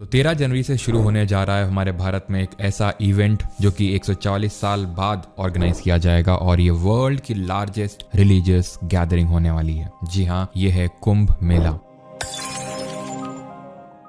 तो 13 जनवरी से शुरू होने जा रहा है हमारे भारत में एक ऐसा इवेंट जो कि 140 साल बाद ऑर्गेनाइज किया जाएगा और ये वर्ल्ड की लार्जेस्ट रिलीजियस गैदरिंग होने वाली है। जी हाँ, ये है कुंभ मेला।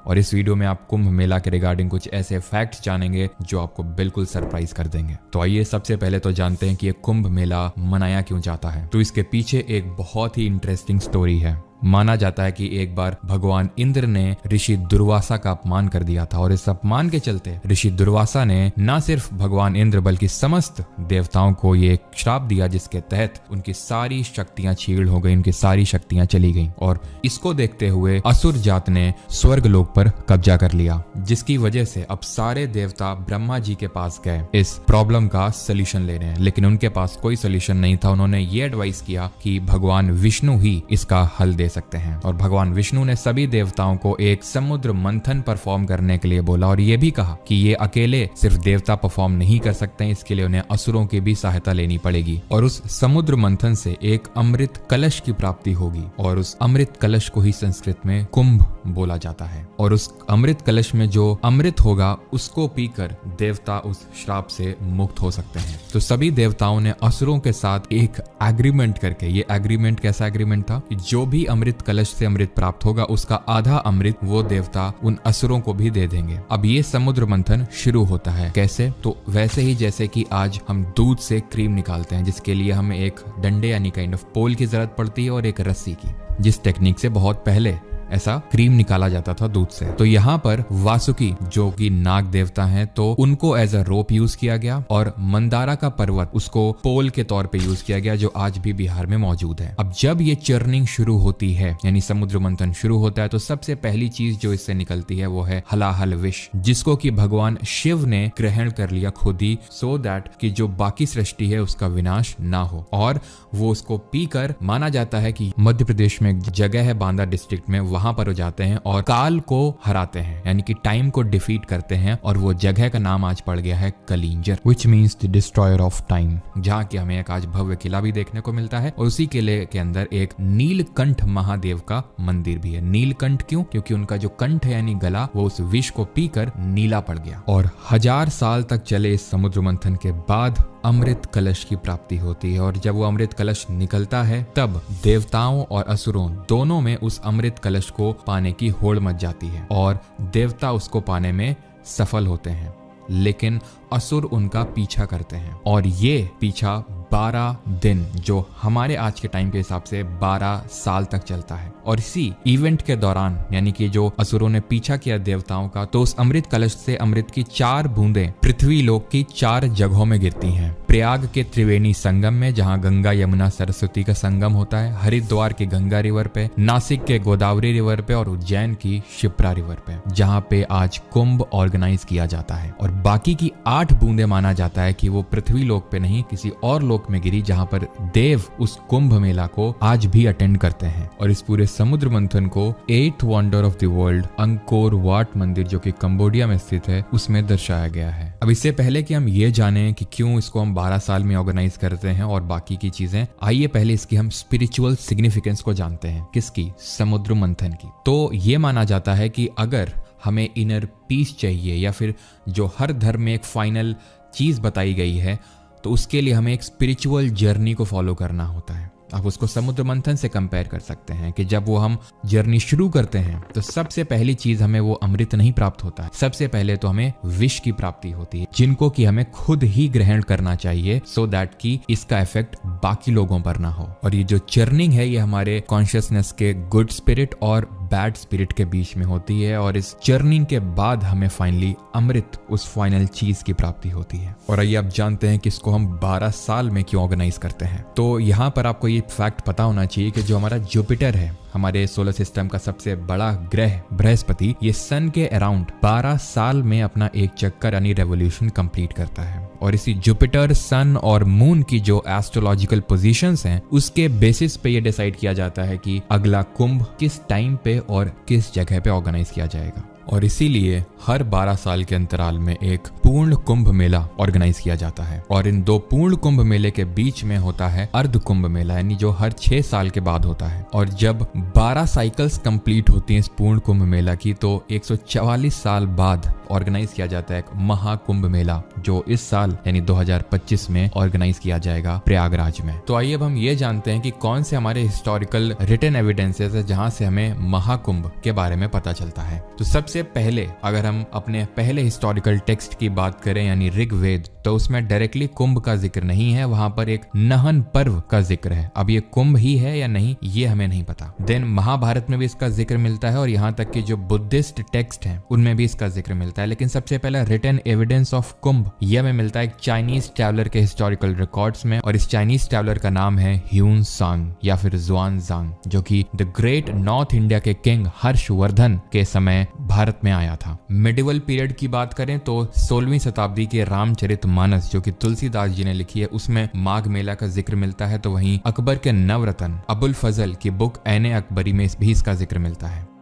और इस वीडियो में आप कुंभ मेला के रिगार्डिंग कुछ ऐसे फैक्ट्स जानेंगे जो आपको बिल्कुल सरप्राइज कर देंगे। तो आइए सबसे पहले तो जानते हैं कि ये कुंभ मेला मनाया क्यों जाता है। तो इसके पीछे एक बहुत ही इंटरेस्टिंग स्टोरी है। माना जाता है कि एक बार भगवान इंद्र ने ऋषि दुर्वासा का अपमान कर दिया था और इस अपमान के चलते ऋषि दुर्वासा ने न सिर्फ भगवान इंद्र बल्कि समस्त देवताओं को ये एक श्राप दिया जिसके तहत उनकी सारी शक्तियां छीड़ हो गई, उनकी सारी शक्तियां चली गईं। और इसको देखते हुए असुर जात ने स्वर्ग लोक पर कब्जा कर लिया, जिसकी वजह से अब सारे देवता ब्रह्मा जी के पास गए इस प्रॉब्लम का सोल्यूशन लेने हैं, लेकिन उनके पास कोई सोल्यूशन नहीं था। उन्होंने ये एडवाइस किया कि भगवान विष्णु ही इसका हल दे सकते हैं और भगवान विष्णु ने सभी देवताओं को एक समुद्र मंथन परफॉर्म करने के लिए बोला और ये भी कहा कि ये अकेले सिर्फ देवता परफॉर्म नहीं कर सकते हैं, इसके लिए उन्हें असुरों की भी सहायता लेनी पड़ेगी और उस समुद्र मंथन से एक अमृत कलश की प्राप्ति होगी और उस अमृत कलश को ही संस्कृत में कुंभ बोला जाता है। और उस अमृत कलश में जो अमृत होगा उसको पीकर देवता उस श्राप से मुक्त हो सकते हैं। तो सभी देवताओं ने असुरों के साथ एक एग्रीमेंट करके, ये एग्रीमेंट कैसा एग्रीमेंट था कि जो भी अमृत कलश से अमृत प्राप्त होगा उसका आधा अमृत वो देवता उन असुरों को भी दे देंगे। अब ये समुद्र मंथन शुरू होता है कैसे? तो वैसे ही जैसे कि आज हम दूध से क्रीम निकालते हैं, जिसके लिए हमें एक डंडे यानी काइंड ऑफ पोल की जरूरत पड़ती है और एक रस्सी की, जिस टेक्निक से बहुत पहले ऐसा क्रीम निकाला जाता था दूध से। तो यहाँ पर वासुकी जो कि नाग देवता हैं, तो उनको एज अ रोप यूज किया गया और मंदारा का पर्वत उसको पोल के तौर पे यूज किया गया, जो आज भी बिहार में मौजूद है। अब जब ये चर्निंग शुरू होती है यानी समुद्र मंथन शुरू होता है, तो सबसे पहली चीज जो इससे निकलती है वो है हलाहल विष, जिसको कि भगवान शिव ने ग्रहण कर लिया खुद ही, सो दैट कि जो बाकी सृष्टि है उसका विनाश ना हो। और वो उसको पीकर, माना जाता है कि मध्य प्रदेश में एक जगह है बांदा डिस्ट्रिक्ट में, वहां पर जाते हैं और काल को हराते हैं यानी कि टाइम को डिफीट करते हैं और वो जगह का नाम आज पड़ गया है Kalinjar, which means the destroyer of time, जहाँ की हमें एक आज भव्य किला भी देखने को मिलता है। और उसी किले के अंदर एक नीलकंठ महादेव का मंदिर भी है। नीलकंठ क्यों? क्योंकि उनका जो कंठ है यानी गला, वो उस विष को पीकर नीला पड़ गया। और 1000 साल तक चले इस समुद्र मंथन के बाद अमृत कलश की प्राप्ति होती है और जब वो अमृत कलश निकलता है तब देवताओं और असुरों दोनों में उस अमृत कलश को पाने की होड़ मच जाती है और देवता उसको पाने में सफल होते हैं, लेकिन असुर उनका पीछा करते हैं और ये पीछा 12 दिन, जो हमारे आज के टाइम के हिसाब से 12 साल तक चलता है। और इसी इवेंट के दौरान यानी कि जो असुरों ने पीछा किया देवताओं का, तो उस अमृत कलश से अमृत की 4 बूंदें पृथ्वी लोक की 4 जगहों में गिरती हैं। प्रयाग के त्रिवेणी संगम में, जहां गंगा यमुना सरस्वती का संगम होता है, हरिद्वार की गंगा रिवर पे, नासिक के गोदावरी रिवर पे और उज्जैन की शिप्रा रिवर पे, जहां पे आज कुंभ ऑर्गेनाइज किया जाता है। और बाकी की 8 बूंदें माना जाता है कि वो पृथ्वी लोक पे नहीं किसी और लोक में गिरी, जहां पर देव उस कुंभ मेला को आज भी अटेंड करते हैं। और इस पूरे समुद्र मंथन को 8th wonder of the world Angkor Wat मंदिर जो कि कंबोडिया में स्थित है उसमें दर्शाया गया है। अब इससे पहले कि हम ये जाने कि क्यों इसको हम 12 साल में ऑर्गेनाइज करते हैं और बाकी की चीजें, आइए पहले इसकी हम स्पिरिचुअल सिग्निफिकेंस को जानते हैं। किसकी? समुद्र मंथन की। तो ये माना जाता है कि अगर हमें इनर पीस चाहिए या फिर जो हर धर्म में एक फाइनल चीज बताई गई है, तो उसके लिए हमें एक स्पिरिचुअल जर्नी को फॉलो करना होता है। आप उसको समुद्र मंथन से कंपेयर कर सकते हैं कि जब वो हम जर्नी शुरू करते हैं तो सबसे पहली चीज हमें वो अमृत नहीं प्राप्त होता है, सबसे पहले तो हमें विष की प्राप्ति होती है, जिनको कि हमें खुद ही ग्रहण करना चाहिए सो दैट कि इसका इफेक्ट बाकी लोगों पर ना हो। और ये जो चर्निंग है ये हमारे कॉन्शियसनेस के गुड स्पिरिट और बैड स्पिरिट के बीच में होती है और इस चर्निंग के बाद हमें फाइनली अमृत, उस फाइनल चीज की प्राप्ति होती है। और आइए आप जानते हैं कि इसको हम 12 साल में क्यों ऑर्गेनाइज करते हैं। तो यहाँ पर आपको ये फैक्ट पता होना चाहिए कि जो हमारा जुपिटर है, हमारे सोलर सिस्टम का सबसे बड़ा ग्रह बृहस्पति, ये सन के अराउंड 12 साल में अपना एक चक्कर यानी रेवोल्यूशन कंप्लीट करता है। और इसी जुपिटर, सन और मून की जो एस्ट्रोलॉजिकल पोजीशंस हैं उसके बेसिस पे ये डिसाइड किया जाता है कि अगला कुंभ किस टाइम पे और किस जगह पे ऑर्गेनाइज किया जाएगा। और इसीलिए हर 12 साल के अंतराल में एक पूर्ण कुंभ मेला ऑर्गेनाइज किया जाता है। और इन 2 पूर्ण कुंभ मेले के बीच में होता है अर्ध कुंभ मेला, यानी जो हर 6 साल के बाद होता है। और जब 12 साइकिल्स कंप्लीट होती हैं इस पूर्ण कुंभ मेला की, तो 144 साल बाद ऑर्गेनाइज किया जाता है एक महाकुंभ मेला, जो इस साल यानी 2025 में ऑर्गेनाइज किया जाएगा प्रयागराज में। तो आइए अब हम ये जानते हैं कि कौन से हमारे हिस्टोरिकल रिटन एविडेंसेस है जहां से हमें महाकुंभ के बारे में पता चलता है। तो सबसे पहले अगर हम अपने पहले हिस्टोरिकल टेक्स्ट की बात करें यानी ऋग्वेद, तो उसमें डायरेक्टली कुंभ का जिक्र नहीं है, वहां पर एक नहन पर्व का जिक्र है। अब ये कुंभ ही है या नहीं ये हमें नहीं पता। देन महाभारत में भी इसका जिक्र मिलता है और यहाँ तक कि जो बुद्धिस्ट टेक्स्ट हैं उनमें भी इसका जिक्र मिलता है। लेकिन सबसे पहला रिटन एविडेंस ऑफ कुंभ यह हमें मिलता है एक चाइनीज ट्रैवलर के हिस्टोरिकल रिकॉर्ड्स में, और इस चाइनीज ट्रैवलर का नाम है ह्यून सांग या फिर जुआनजांग, जो कि द ग्रेट नॉर्थ इंडिया के किंग हर्षवर्धन के समय भारत में आया था। मिडिवल पीरियड की बात करें तो 16वीं शताब्दी के रामचरितमानस जो कि तुलसीदास जी ने लिखी है उसमें माघ मेला का जिक्र मिलता है। तो वहीं अकबर के नवरत्न अबुल फजल की बुक ऐने अकबरी में भी इसका जिक्र मिलता है।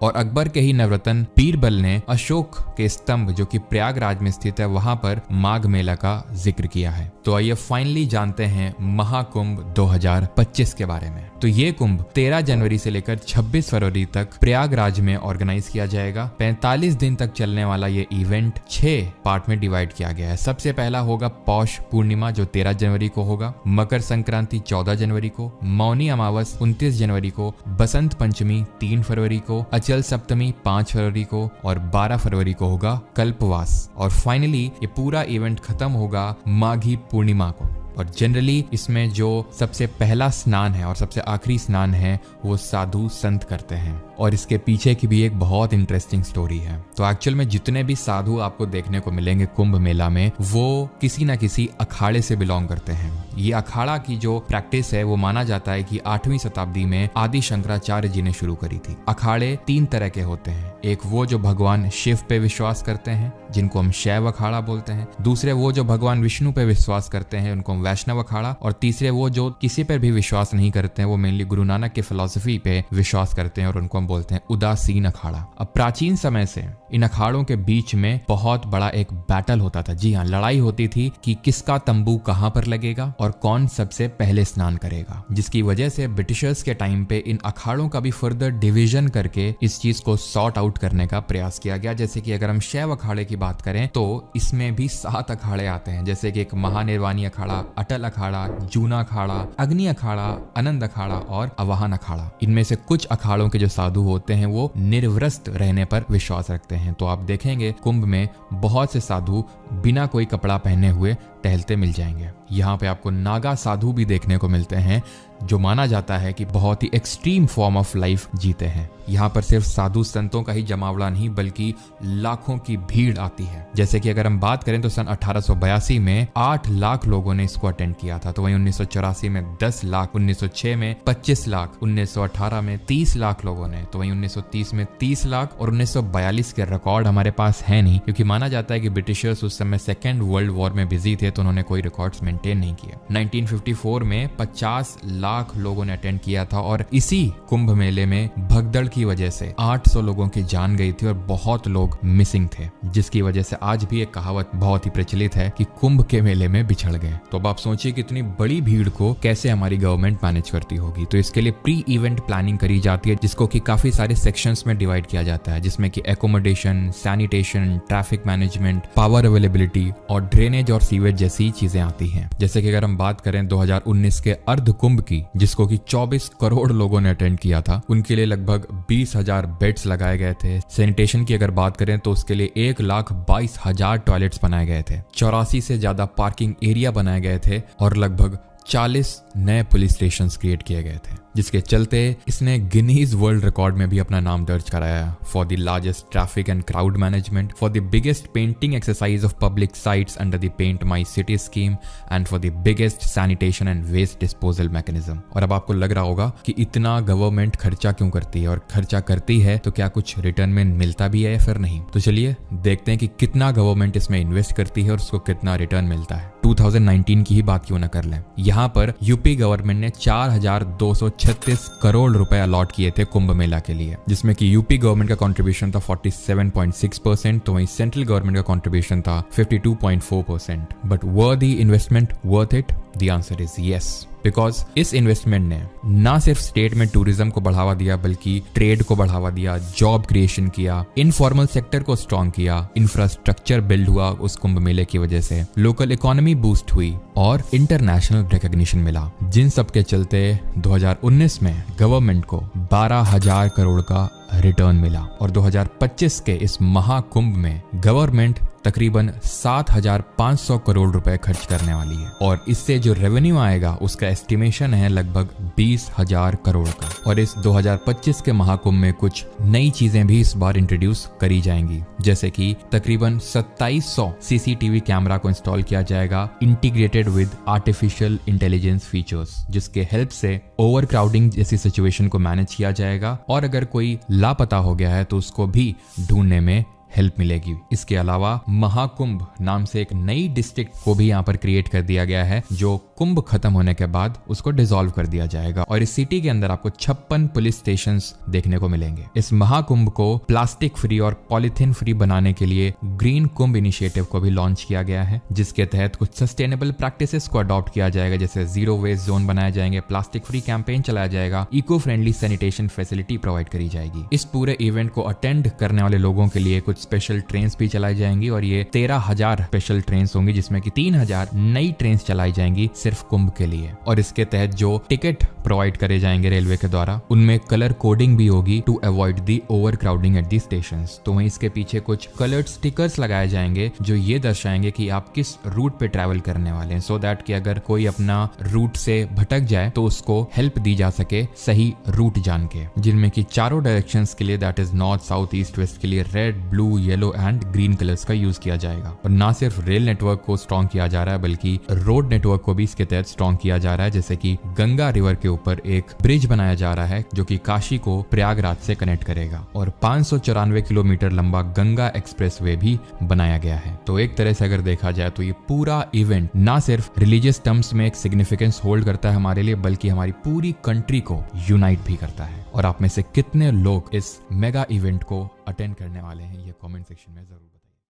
और अकबर के ही नवरत्न बीरबल ने अशोक के स्तंभ जो कि प्रयागराज में स्थित है वहां पर माघ मेला का जिक्र किया है। तो आइए फाइनली जानते हैं महाकुंभ 2025 के बारे में। तो ये कुंभ 13 जनवरी से लेकर 26 फरवरी तक प्रयागराज में ऑर्गेनाइज किया जाएगा। 45 दिन तक चलने वाला ये इवेंट 6 पार्ट में डिवाइड किया गया है। सबसे पहला होगा पौष पूर्णिमा जो 13 जनवरी को होगा, मकर संक्रांति 14 जनवरी को, मौनी अमावस 29 जनवरी को, बसंत पंचमी 3 फरवरी को, अचल सप्तमी 5 फरवरी को और 12 फरवरी को होगा कल्पवास। और फाइनली ये पूरा इवेंट खत्म होगा माघी पूर्णिमा को। और जनरली इसमें जो सबसे पहला स्नान है और सबसे आखिरी स्नान है वो साधु संत करते हैं। और इसके पीछे की भी एक बहुत इंटरेस्टिंग स्टोरी है। तो एक्चुअल में जितने भी साधु आपको देखने को मिलेंगे कुंभ मेला में वो किसी न किसी अखाड़े से बिलोंग करते हैं। ये अखाड़ा की जो प्रैक्टिस है वो माना जाता है कि 8वीं शताब्दी में आदि शंकराचार्य जी ने शुरू करी थी। अखाड़े 3 तरह के होते हैं। एक वो जो भगवान शिव पे विश्वास करते हैं जिनको हम शैव अखाड़ा बोलते हैं, दूसरे वो जो भगवान विष्णु पे विश्वास करते हैं उनको हम वैष्णव अखाड़ा, और तीसरे वो जो किसी पर भी विश्वास नहीं करते हैं, वो मेनली गुरु नानक के फिलॉसफी पे विश्वास करते हैं और उनको हम बोलते हैं उदासीन अखाड़ा। अब प्राचीन समय से इन अखाड़ों के बीच में बहुत बड़ा एक बैटल होता था। जी हाँ, लड़ाई होती थी कि किसका तंबू कहां पर लगेगा और कौन सबसे पहले स्नान करेगा, जिसकी वजह से ब्रिटिशर्स के टाइम पे इन अखाड़ों का भी फर्दर डिवीजन करके इस चीज को सॉर्ट आउट करने का प्रयास किया गया। जैसे कि अगर हम शैव अखाड़े की बात करें तो इसमें भी 7 अखाड़े आते हैं, जैसे कि एक महानिर्वाणी अखाड़ा, अटल अखाड़ा, जूना अखाड़ा, अग्नि अखाड़ा, आनंद अखाड़ा और अवाहन अखाड़ा। इनमें से कुछ अखाड़ों के जो साधु होते हैं वो निर्वस्त्र रहने पर विश्वास रखते हैं। तो आप देखेंगे कुंभ में बहुत से साधु बिना कोई कपड़ा पहने हुए टहलते मिल जाएंगे। यहाँ पे आपको नागा साधु भी देखने को मिलते हैं जो माना जाता है कि बहुत ही एक्सट्रीम फॉर्म ऑफ लाइफ जीते हैं। यहाँ पर सिर्फ साधु संतों का ही जमावड़ा नहीं बल्कि लाखों की भीड़ आती है। जैसे कि अगर हम बात करें तो सन 1882 में 8 लाख लोगों ने इसको अटेंड किया था। तो वहीं 1984 में 10 लाख, 1906 में 25 लाख, 1918 में 30 लाख लोगों ने, तो वहीं 1930 में 30 लाख और 1942 के रिकॉर्ड हमारे पास है नहीं, क्योंकि माना जाता है कि ब्रिटिशर्स उस समय सेकेंड वर्ल्ड वॉर में बिजी थे तो उन्होंने कोई रिकॉर्ड्स मेंटेन नहीं किया। 1954 में 50 लाख लोगों ने अटेंड किया था और इसी कुंभ मेले में भगदड़ की वजह से 800 लोगों की जान गई थी और बहुत लोग मिसिंग थे, जिसकी वजह से आज भी एक कहावत बहुत ही प्रचलित है कि कुंभ के मेले में बिछड़ गए। तो अब आप सोचिए कि इतनी बड़ी भीड़ को कैसे हमारी गवर्नमेंट मैनेज करती होगी। तो इसके लिए प्री इवेंट प्लानिंग करी जाती है जिसको कि काफी सारे सेक्शंस में डिवाइड किया जाता है, जिसमें कि accommodation, sanitation, traffic management, power availability और ड्रेनेज और सीवेज जैसी चीजें आती हैं। जैसे कि अगर हम बात करें 2019 के अर्ध कुंभ की, जिसको कि 24 करोड़ लोगों ने अटेंड किया था, उनके लिए लगभग 20,000 बेड्स लगाए गए थे। सैनिटेशन की अगर बात करें तो उसके लिए 1,22,000 टॉयलेट्स बनाए गए थे, 84 से ज्यादा पार्किंग एरिया बनाए गए थे और लगभग 40 नए पुलिस स्टेशन क्रिएट किए गए थे, जिसके चलते इसने गिनीज वर्ल्ड रिकॉर्ड में भी अपना नाम दर्ज कराया for the largest traffic and crowd management, for the biggest painting exercise of public sites under the paint my city scheme and for the biggest sanitation and waste disposal mechanism. और अब आपको लग रहा होगा कि इतना गवर्नमेंट खर्चा क्यों करती है, और खर्चा करती है तो क्या कुछ रिटर्न में मिलता भी है या फिर नहीं। तो चलिए देखते हैं कि कितना गवर्नमेंट इसमें इन्वेस्ट करती है और उसको कितना रिटर्न मिलता है। 2019 की ही बात क्यों ना कर लें। यहाँ पर यूपी यूपी गवर्नमेंट ने 4,236 करोड़ रुपए अलॉट किए थे कुंभ मेला के लिए, जिसमें कि यूपी गवर्नमेंट का कंट्रीब्यूशन था 47.6%, तो वहीं सेंट्रल गवर्नमेंट का कंट्रीब्यूशन था 52.4%। But worth the investment, worth it? The answer is yes, because इस इन्वेस्टमेंट ने ना सिर्फ स्टेट में टूरिज्म को बढ़ावा दिया बल्कि ट्रेड को बढ़ावा दिया, जॉब क्रिएशन किया, इनफॉर्मल सेक्टर को स्ट्रॉन्ग किया, इंफ्रास्ट्रक्चर बिल्ड हुआ उस कुंभ मेले की वजह से, लोकल इकोनॉमी बूस्ट हुई और इंटरनेशनल रिकॉग्निशन मिला, जिन सब के चलते 2019 में गवर्नमेंट को 12,000 करोड़ का रिटर्न मिला और 2025 के इस महाकुंभ में गवर्नमेंट तकरीबन 7,500 करोड़ रुपए खर्च करने वाली है और इससे जो रेवेन्यू आएगा उसका एस्टिमेशन है लगभग 20,000 करोड़ का। और इस 2025 के महाकुंभ में कुछ नई चीजें भी इस बार इंट्रोड्यूस करी जाएंगी, जैसे कि तकरीबन 2700 सीसीटीवी कैमरा को इंस्टॉल किया जाएगा integrated with artificial intelligence features, जिसके हेल्प से ओवर क्राउडिंग जैसी सिचुएशन को मैनेज किया जाएगा और अगर कोई लापता हो गया है तो उसको भी ढूंढने में हेल्प मिलेगी। इसके अलावा महाकुंभ नाम से एक नई डिस्ट्रिक्ट को भी यहाँ पर क्रिएट कर दिया गया है, जो कुंभ खत्म होने के बाद उसको डिसॉल्व कर दिया जाएगा और इस सिटी के अंदर आपको 56 पुलिस स्टेशंस देखने को मिलेंगे। इस महाकुंभ को प्लास्टिक फ्री और पॉलिथीन फ्री बनाने के लिए ग्रीन कुंभ इनिशिएटिव को भी लॉन्च किया गया है, जिसके तहत कुछ सस्टेनेबल प्रैक्टिसेस को अडॉप्ट किया जाएगा, जैसे जीरो वेस्ट जोन बनाए जाएंगे, प्लास्टिक फ्री कैंपेन चलाया जाएगा, eco friendly sanitation facility provide करी जाएगी। इस पूरे इवेंट को अटेंड करने वाले लोगों के लिए कुछ स्पेशल ट्रेन्स भी चलाई जाएंगी और ये 13,000 स्पेशल ट्रेन्स होंगी, जिसमें कि 3,000 नई ट्रेन्स चलाई जाएंगी सिर्फ कुंभ के लिए। और इसके तहत जो टिकट प्रोवाइड करे जाएंगे रेलवे के द्वारा उनमें कलर कोडिंग भी होगी to avoid the over crowding at the stations. तो वहीं इसके पीछे कुछ कलर्ड स्टिकर्स लगाए जाएंगे जो ये दर्शाएंगे कि आप किस रूट पे ट्रैवल करने वाले हैं, सो दैट कि अगर कोई अपना रूट से भटक जाए तो उसको हेल्प दी जा सके सही रूट जान के, जिनमें कि चारों डायरेक्शंस के लिए that is north south east west के लिए red blue yellow and green colours का यूज किया जाएगा। और ना सिर्फ रेल नेटवर्क को स्ट्रॉन्ग किया जा रहा है बल्कि रोड नेटवर्क को भी इसके तहत स्ट्रॉन्ग किया जा रहा है, जैसे कि गंगा रिवर के ऊपर एक ब्रिज बनाया जा रहा है जो कि काशी को प्रयागराज से कनेक्ट करेगा और 594 किलोमीटर लंबा गंगा एक्सप्रेसवे भी बनाया गया है। तो एक तरह से अगर देखा जाए तो ये पूरा इवेंट ना सिर्फ रिलीजियस टर्म्स में एक सिग्निफिकेंस होल्ड करता है हमारे लिए, बल्कि हमारी पूरी कंट्री को यूनाइट भी करता है। और आप में से कितने लोग इस मेगा इवेंट को अटेंड करने वाले हैं ये कमेंट सेक्शन में जरूर